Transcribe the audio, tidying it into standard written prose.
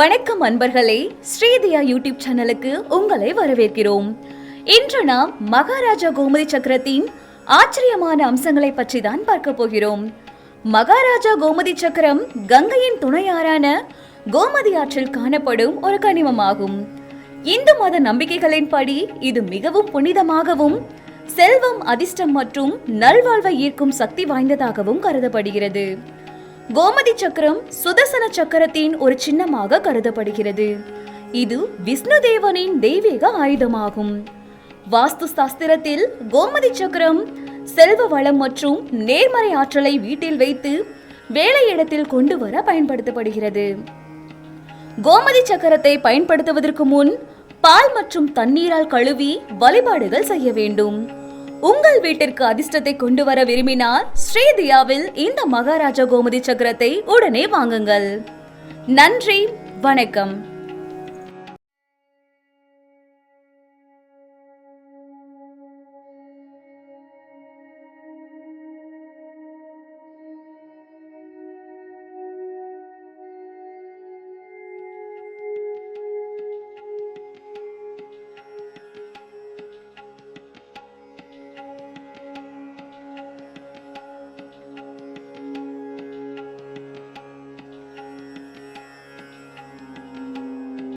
வணக்கம் அன்பர்களே, ஸ்ரீதியா யூடியூப் சேனலுக்கு உங்களை வரவேற்கிறோம். இன்று நாம் மகாராஜா கோமதி சக்கரத்தின் ஆச்சரியமான அம்சங்களை பற்றி தான் பார்க்க போகிறோம். மகாராஜா கோமதி சக்கரம் கங்கையின் துணையாரான கோமதி ஆற்றில் காணப்படும் ஒரு கனிமமாகும். இந்து மத நம்பிக்கைகளின்படி இது மிகவும் புனிதமாகவும் செல்வம், அதிர்ஷ்டம் மற்றும் நல்வாழ்வை ஈர்க்கும் சக்தி வாய்ந்ததாகவும் கருதப்படுகிறது. கோமதி சக்கரம் சுதர்சன சக்கரத்தின் ஒரு சின்னமாக கருதப்படுகிறது. இது விஷ்ணு தேவனின் தெய்வீக ஆயுதமாகும். வாஸ்து சாஸ்திரத்தில் கோமதி சக்கரம் செல்வ வளம் மற்றும் நேர்மறை ஆற்றலை வீட்டில் வைத்து வேலை இடத்தில் கொண்டு வர பயன்படுத்தப்படுகிறது. கோமதி சக்கரத்தை பயன்படுத்துவதற்கு முன் பால் மற்றும் தண்ணீரால் கழுவி வழிபாடுகள் செய்ய வேண்டும். உங்கள் வீட்டிற்கு அதிர்ஷ்டத்தை கொண்டு வர விரும்பினால் ஸ்ரீதியாவில் இந்த மகாராஜா கோமதி சக்கரத்தை உடனே வாங்குங்கள். நன்றி, வணக்கம்.